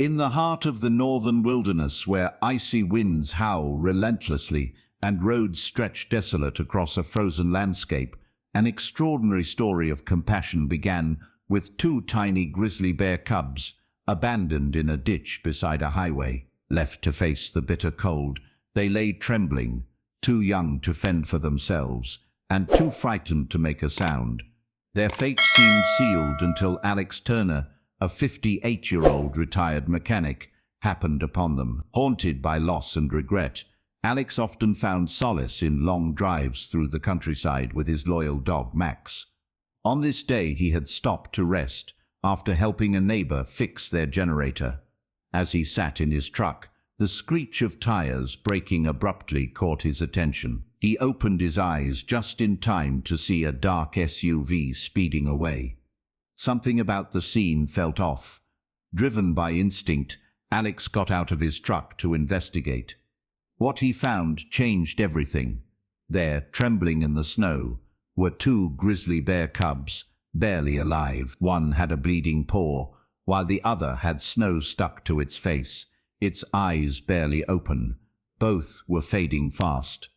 In the heart of the northern wilderness, where icy winds howl relentlessly and roads stretch desolate across a frozen landscape, an extraordinary story of compassion began with two tiny grizzly bear cubs, abandoned in a ditch beside a highway. Left to face the bitter cold, they lay trembling, too young to fend for themselves, and too frightened to make a sound. Their fate seemed sealed until Alex Turner, a 58-year-old retired mechanic, happened upon them. Haunted by loss and regret, Alex often found solace in long drives through the countryside with his loyal dog Max. On this day he had stopped to rest after helping a neighbor fix their generator. As he sat in his truck, the screech of tires braking abruptly caught his attention. He opened his eyes just in time to see a dark SUV speeding away. Something about the scene felt off. Driven by instinct, Alex got out of his truck to investigate. What he found changed everything. There, trembling in the snow, were two grizzly bear cubs, barely alive. One had a bleeding paw, while the other had snow stuck to its face, its eyes barely open. Both were fading fast.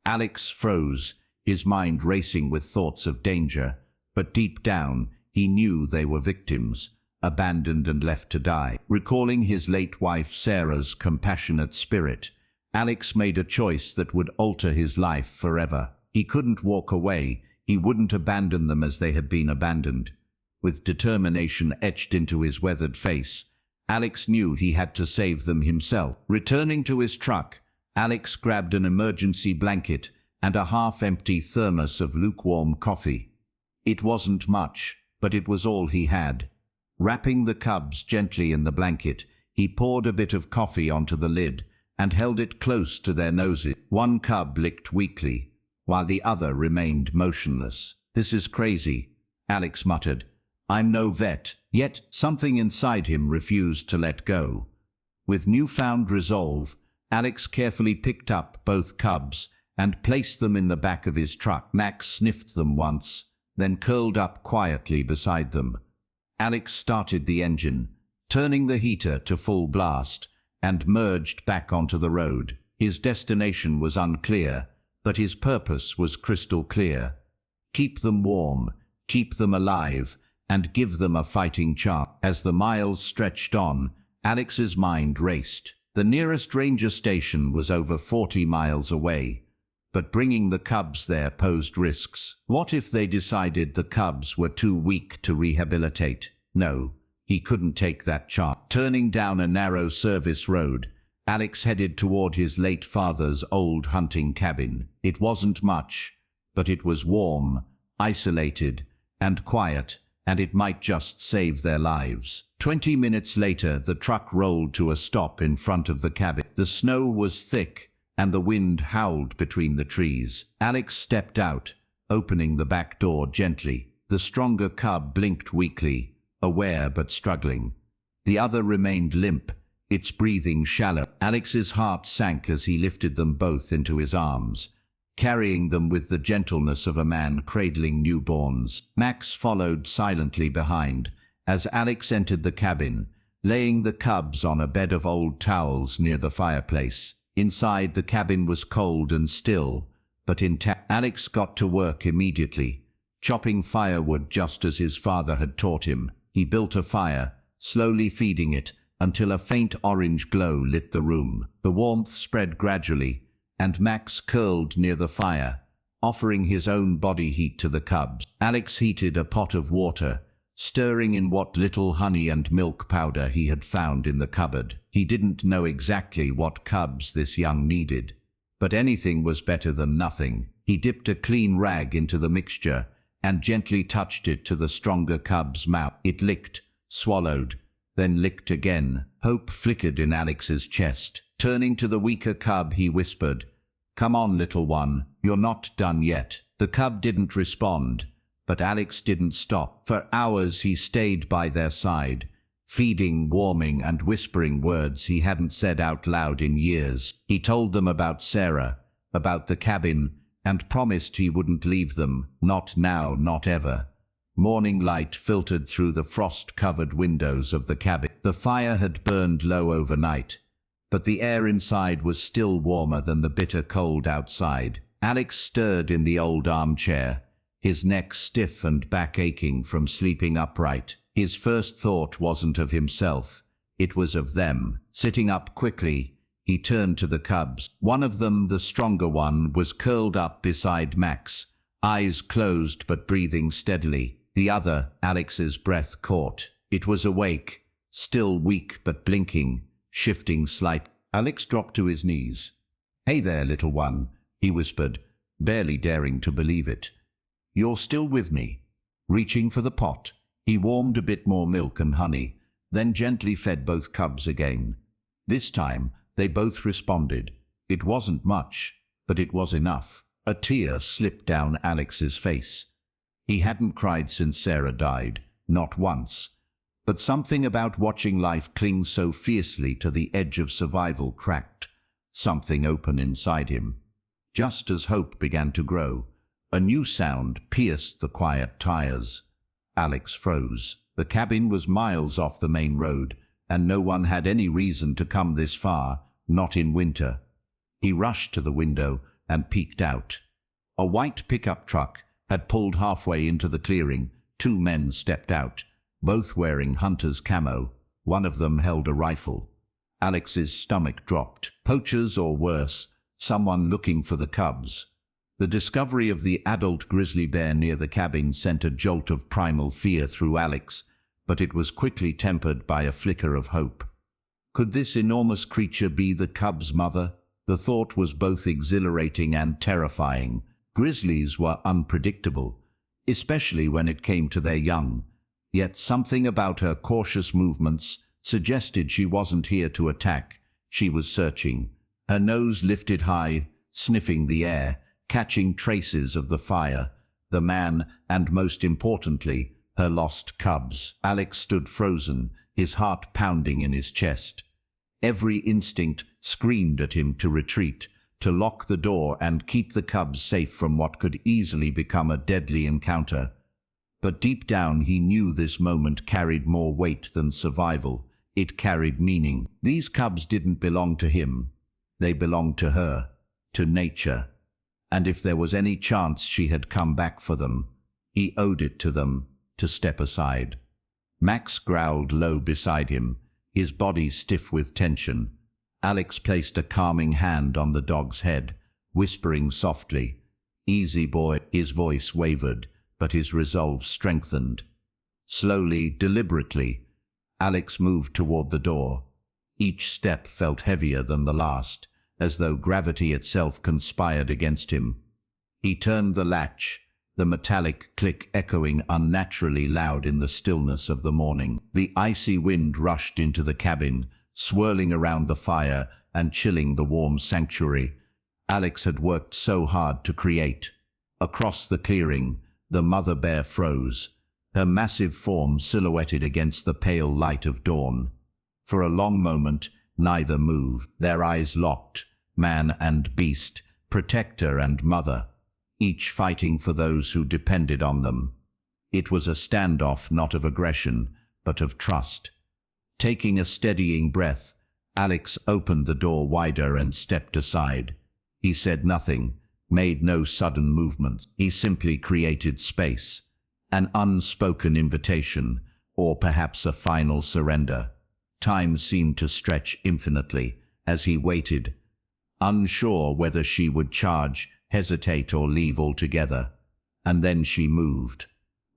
Alex froze, his mind racing with thoughts of danger, but deep down, he knew they were victims, abandoned and left to die. Recalling his late wife Sarah's compassionate spirit, Alex made a choice that would alter his life forever. He couldn't walk away, he wouldn't abandon them as they had been abandoned. With determination etched into his weathered face, Alex knew he had to save them himself. Returning to his truck, Alex grabbed an emergency blanket and a half-empty thermos of lukewarm coffee. It wasn't much, but it was all he had. Wrapping the cubs gently in the blanket, he poured a bit of coffee onto the lid and held it close to their noses. One cub licked weakly, while the other remained motionless. "This is crazy," Alex muttered. "I'm no vet." Yet something inside him refused to let go. With newfound resolve, Alex carefully picked up both cubs and placed them in the back of his truck. Max sniffed them once, then curled up quietly beside them. Alex started the engine, turning the heater to full blast, and merged back onto the road. His destination was unclear, but his purpose was crystal clear. Keep them warm, keep them alive, and give them a fighting chance. As the miles stretched on, Alex's mind raced. The nearest ranger station was over 40 miles away, but bringing the cubs there posed risks. What if they decided the cubs were too weak to rehabilitate? No, he couldn't take that chance. Turning down a narrow service road, Alex headed toward his late father's old hunting cabin. It wasn't much, but it was warm, isolated, and quiet, and it might just save their lives. 20 minutes later, the truck rolled to a stop in front of the cabin. The snow was thick, and the wind howled between the trees. Alex stepped out, opening the back door gently. The stronger cub blinked weakly, aware but struggling. The other remained limp, its breathing shallow. Alex's heart sank as he lifted them both into his arms, carrying them with the gentleness of a man cradling newborns. Max followed silently behind as Alex entered the cabin, laying the cubs on a bed of old towels near the fireplace. Inside, the cabin was cold and still, but intact. Alex got to work immediately, chopping firewood just as his father had taught him. He built a fire, slowly feeding it until a faint orange glow lit the room. The warmth spread gradually, and Max curled near the fire, offering his own body heat to the cubs. Alex heated a pot of water, stirring in what little honey and milk powder he had found in the cupboard. He didn't know exactly what cubs this young needed, but anything was better than nothing. He dipped a clean rag into the mixture and gently touched it to the stronger cub's mouth. It licked, swallowed, then licked again. Hope flickered in Alex's chest. Turning to the weaker cub, he whispered, "Come on, little one, you're not done yet." The cub didn't respond, but Alex didn't stop. For hours he stayed by their side, feeding, warming, and whispering words he hadn't said out loud in years. He told them about Sarah, about the cabin, and promised he wouldn't leave them. Not now, not ever. Morning light filtered through the frost-covered windows of the cabin. The fire had burned low overnight, but the air inside was still warmer than the bitter cold outside. Alex stirred in the old armchair, his neck stiff and back aching from sleeping upright. His first thought wasn't of himself, it was of them. Sitting up quickly, he turned to the cubs. One of them, the stronger one, was curled up beside Max, eyes closed but breathing steadily. The other, Alex's breath caught. It was awake, still weak but blinking, shifting slightly. Alex dropped to his knees. "Hey there, little one," he whispered, barely daring to believe it. "You're still with me." Reaching for the pot, he warmed a bit more milk and honey, then gently fed both cubs again. This time, they both responded. It wasn't much, but it was enough. A tear slipped down Alex's face. He hadn't cried since Sarah died, not once. But something about watching life cling so fiercely to the edge of survival cracked something open inside him. Just as hope began to grow, a new sound pierced the quiet tires. Alex froze. The cabin was miles off the main road, and no one had any reason to come this far, not in winter. He rushed to the window and peeked out. A white pickup truck had pulled halfway into the clearing. Two men stepped out, both wearing hunter's camo. One of them held a rifle. Alex's stomach dropped. Poachers or worse, someone looking for the cubs. The discovery of the adult grizzly bear near the cabin sent a jolt of primal fear through Alex, but it was quickly tempered by a flicker of hope. Could this enormous creature be the cub's mother? The thought was both exhilarating and terrifying. Grizzlies were unpredictable, especially when it came to their young. Yet something about her cautious movements suggested she wasn't here to attack. She was searching, her nose lifted high, sniffing the air, catching traces of the fire, the man, and most importantly, her lost cubs. Alex stood frozen, his heart pounding in his chest. Every instinct screamed at him to retreat, to lock the door and keep the cubs safe from what could easily become a deadly encounter. But deep down he knew this moment carried more weight than survival. It carried meaning. These cubs didn't belong to him. They belonged to her, to nature. And if there was any chance she had come back for them, he owed it to them to step aside. Max growled low beside him, his body stiff with tension. Alex placed a calming hand on the dog's head, whispering softly, "Easy, boy." His voice wavered, but his resolve strengthened. Slowly, deliberately, Alex moved toward the door. Each step felt heavier than the last, as though gravity itself conspired against him. He turned the latch, the metallic click echoing unnaturally loud in the stillness of the morning. The icy wind rushed into the cabin, swirling around the fire and chilling the warm sanctuary Alex had worked so hard to create. Across the clearing, the mother bear froze, her massive form silhouetted against the pale light of dawn. For a long moment, neither moved, their eyes locked, man and beast, protector and mother, each fighting for those who depended on them. It was a standoff not of aggression, but of trust. Taking a steadying breath, Alex opened the door wider and stepped aside. He said nothing, made no sudden movements. He simply created space, an unspoken invitation, or perhaps a final surrender. Time seemed to stretch infinitely as he waited, unsure whether she would charge, hesitate, or leave altogether. And then she moved.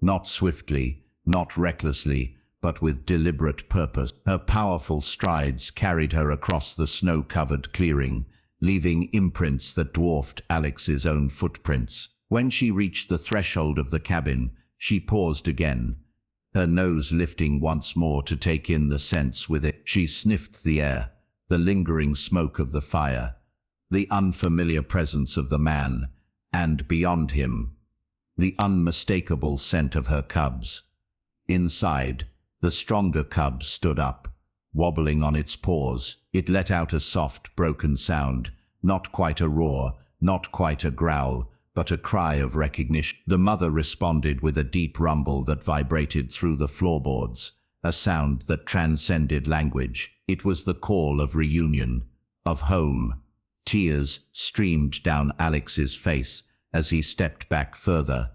Not swiftly, not recklessly, but with deliberate purpose. Her powerful strides carried her across the snow-covered clearing, leaving imprints that dwarfed Alex's own footprints. When she reached the threshold of the cabin, she paused again, her nose lifting once more to take in the scents with it. She sniffed the air, the lingering smoke of the fire, the unfamiliar presence of the man, and beyond him, the unmistakable scent of her cubs. Inside, the stronger cub stood up, wobbling on its paws. It let out a soft, broken sound, not quite a roar, not quite a growl, but a cry of recognition. The mother responded with a deep rumble that vibrated through the floorboards, a sound that transcended language. It was the call of reunion, of home. Tears streamed down Alex's face as he stepped back further,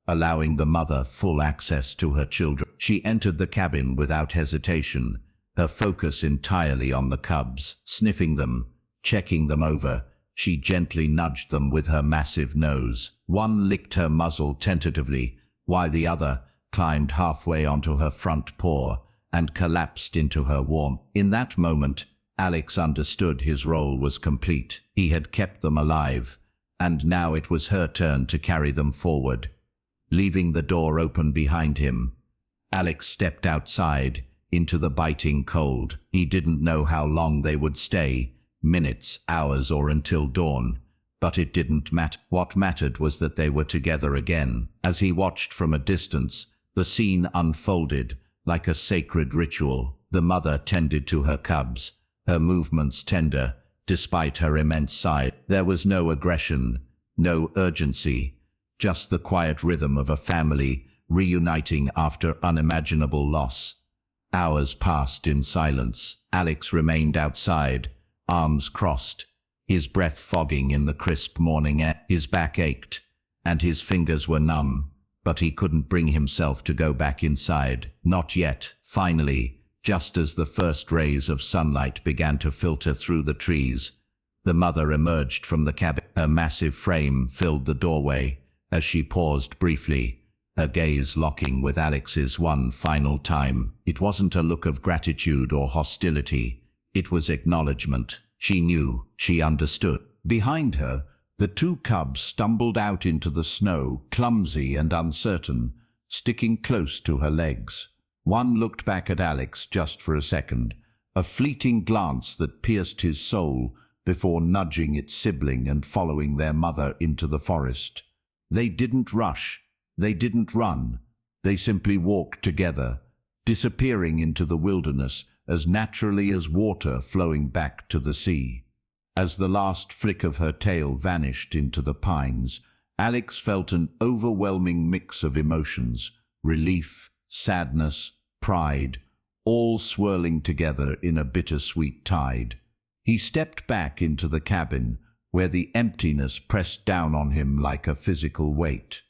allowing the mother full access to her children. She entered the cabin without hesitation, her focus entirely on the cubs. Sniffing them, checking them over, she gently nudged them with her massive nose. One licked her muzzle tentatively, while the other climbed halfway onto her front paw and collapsed into her warmth. In that moment, Alex understood his role was complete. He had kept them alive, and now it was her turn to carry them forward. Leaving the door open behind him, Alex stepped outside into the biting cold. He didn't know how long they would stay, minutes, hours, or until dawn, but it didn't matter. What mattered was that they were together again. As he watched from a distance, the scene unfolded like a sacred ritual. The mother tended to her cubs, her movements tender, despite her immense size. There was no aggression, no urgency, just the quiet rhythm of a family reuniting after unimaginable loss. Hours passed in silence. Alex remained outside, arms crossed, his breath fogging in the crisp morning air. His back ached, and his fingers were numb, but he couldn't bring himself to go back inside. Not yet. Finally, just as the first rays of sunlight began to filter through the trees, the mother emerged from the cabin. Her massive frame filled the doorway as she paused briefly, her gaze locking with Alex's one final time. It wasn't a look of gratitude or hostility. It was acknowledgement. She knew, she understood. Behind her, the two cubs stumbled out into the snow, clumsy and uncertain, sticking close to her legs. One looked back at Alex just for a second, a fleeting glance that pierced his soul before nudging its sibling and following their mother into the forest. They didn't rush, they didn't run, they simply walked together, disappearing into the wilderness as naturally as water flowing back to the sea. As the last flick of her tail vanished into the pines, Alex felt an overwhelming mix of emotions: relief, sadness, pride, all swirling together in a bittersweet tide. He stepped back into the cabin, where the emptiness pressed down on him like a physical weight.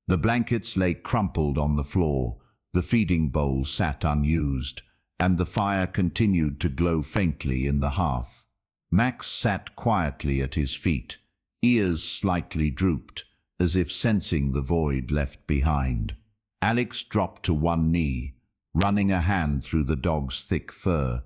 The blankets lay crumpled on the floor, the feeding bowl sat unused, and the fire continued to glow faintly in the hearth. Max sat quietly at his feet, ears slightly drooped, as if sensing the void left behind. Alex dropped to one knee, running a hand through the dog's thick fur.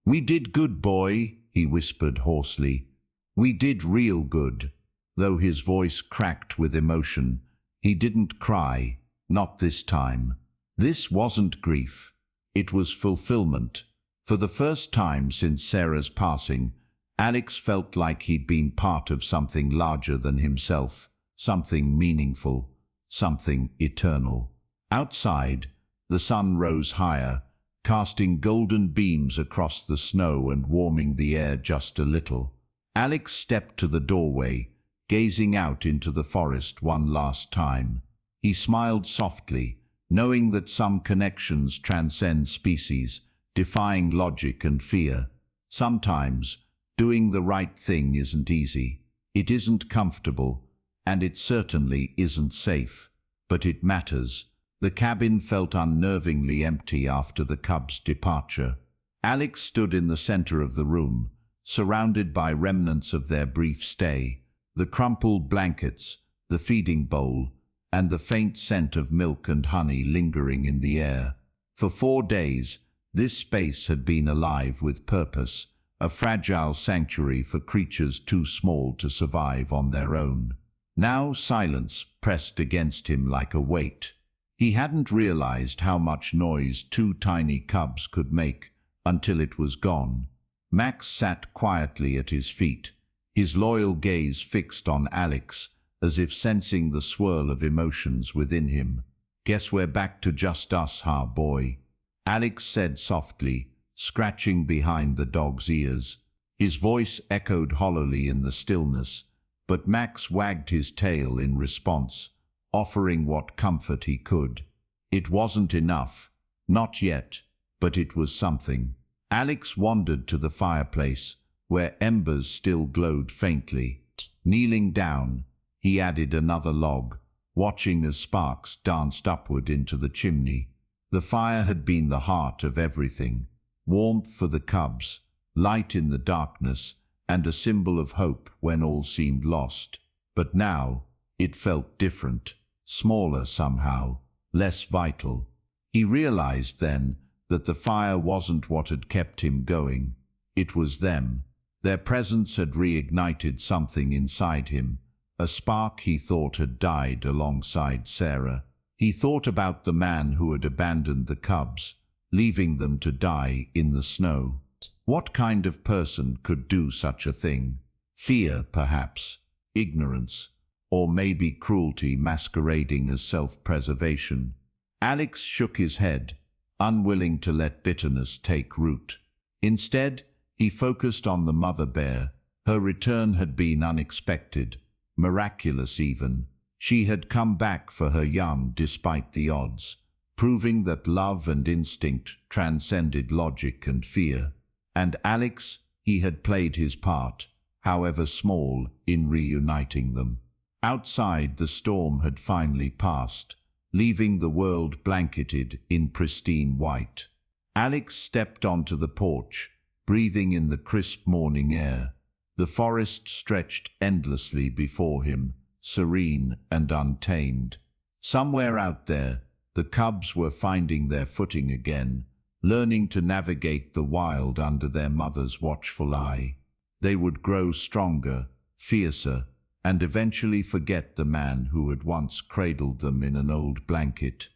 "We did good, boy," he whispered hoarsely. "We did real good." Though his voice cracked with emotion, he didn't cry, not this time. This wasn't grief. It was fulfillment. For the first time since Sarah's passing, Alex felt like he'd been part of something larger than himself, something meaningful, something eternal. Outside, the sun rose higher, casting golden beams across the snow and warming the air just a little. Alex stepped to the doorway, gazing out into the forest one last time. He smiled softly, knowing that some connections transcend species, defying logic and fear. Sometimes, doing the right thing isn't easy. It isn't comfortable, and it certainly isn't safe. But it matters. The cabin felt unnervingly empty after the cubs' departure. Alex stood in the center of the room, surrounded by remnants of their brief stay, the crumpled blankets, the feeding bowl, and the faint scent of milk and honey lingering in the air. For 4 days, this space had been alive with purpose, a fragile sanctuary for creatures too small to survive on their own. Now silence pressed against him like a weight. He hadn't realized how much noise 2 tiny cubs could make until it was gone. Max sat quietly at his feet, his loyal gaze fixed on Alex, as if sensing the swirl of emotions within him. "Guess we're back to just us, huh, boy?" Alex said softly, scratching behind the dog's ears. His voice echoed hollowly in the stillness, but Max wagged his tail in response, offering what comfort he could. It wasn't enough. Not yet. but it was something. Alex wandered to the fireplace, where embers still glowed faintly. Kneeling down, he added another log, watching as sparks danced upward into the chimney. The fire had been the heart of everything. Warmth for the cubs, light in the darkness, and a symbol of hope when all seemed lost. But now, it felt different, smaller somehow, less vital. He realized then that the fire wasn't what had kept him going. It was them. Their presence had reignited something inside him, a spark he thought had died alongside Sarah. He thought about the man who had abandoned the cubs, leaving them to die in the snow. What kind of person could do such a thing? Fear, perhaps, ignorance, or maybe cruelty masquerading as self-preservation. Alex shook his head, unwilling to let bitterness take root. Instead, he focused on the mother bear. Her return had been unexpected, miraculous even. She had come back for her young despite the odds, proving that love and instinct transcended logic and fear. And Alex, he had played his part, however small, in reuniting them. Outside, the storm had finally passed, leaving the world blanketed in pristine white. Alex stepped onto the porch, breathing in the crisp morning air. The forest stretched endlessly before him, serene and untamed. Somewhere out there, the cubs were finding their footing again, learning to navigate the wild under their mother's watchful eye. They would grow stronger, fiercer, and eventually forget the man who had once cradled them in an old blanket.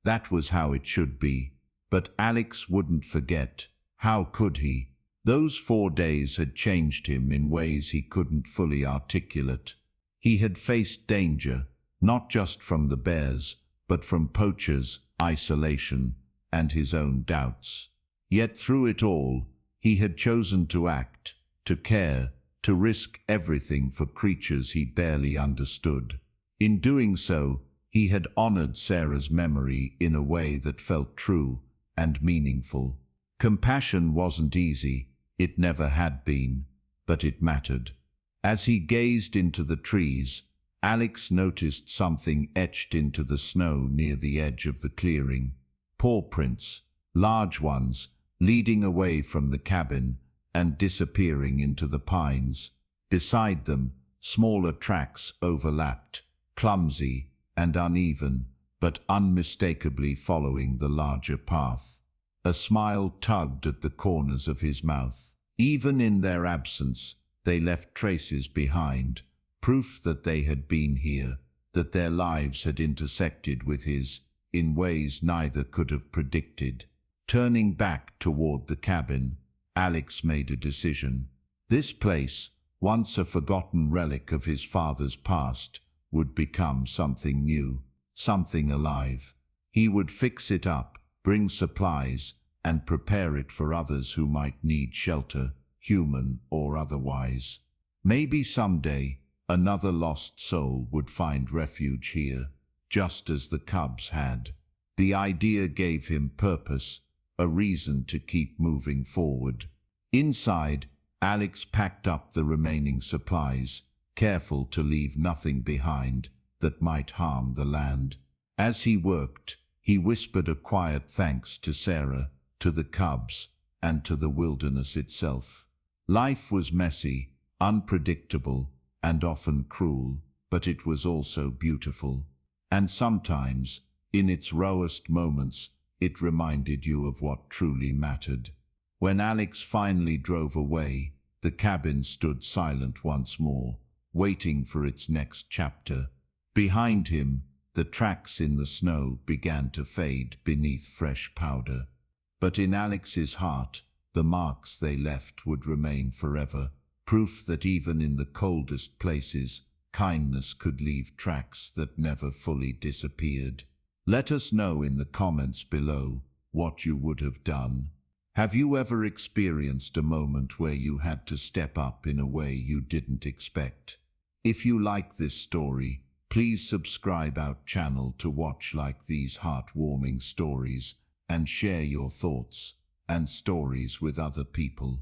That was how it should be. But Alex wouldn't forget. How could he? Those 4 days had changed him in ways he couldn't fully articulate. He had faced danger, not just from the bears, but from poachers, isolation, and his own doubts. Yet through it all, he had chosen to act, to care, to risk everything for creatures he barely understood. In doing so, he had honored Sarah's memory in a way that felt true and meaningful. Compassion wasn't easy, it never had been, but it mattered. As he gazed into the trees, Alex noticed something etched into the snow near the edge of the clearing. Paw prints, large ones, leading away from the cabin and disappearing into the pines. Beside them, smaller tracks overlapped, clumsy and uneven, but unmistakably following the larger path. A smile tugged at the corners of his mouth. Even in their absence, they left traces behind, proof that they had been here, that their lives had intersected with his, in ways neither could have predicted. Turning back toward the cabin, Alex made a decision. This place, once a forgotten relic of his father's past, would become something new, something alive. He would fix it up, bring supplies, and prepare it for others who might need shelter, human or otherwise. Maybe someday, another lost soul would find refuge here, just as the cubs had. The idea gave him purpose, a reason to keep moving forward. Inside, Alex packed up the remaining supplies, careful to leave nothing behind that might harm the land. As he worked, he whispered a quiet thanks to Sarah, to the cubs, and to the wilderness itself. Life was messy, unpredictable, and often cruel, but it was also beautiful. And sometimes, in its rawest moments, it reminded you of what truly mattered. When Alex finally drove away, the cabin stood silent once more, waiting for its next chapter. Behind him, the tracks in the snow began to fade beneath fresh powder. But in Alex's heart, the marks they left would remain forever, proof that even in the coldest places, kindness could leave tracks that never fully disappeared. Let us know in the comments below what you would have done. Have you ever experienced a moment where you had to step up in a way you didn't expect? If you like this story, please subscribe our channel to watch like these heartwarming stories and share your thoughts and stories with other people.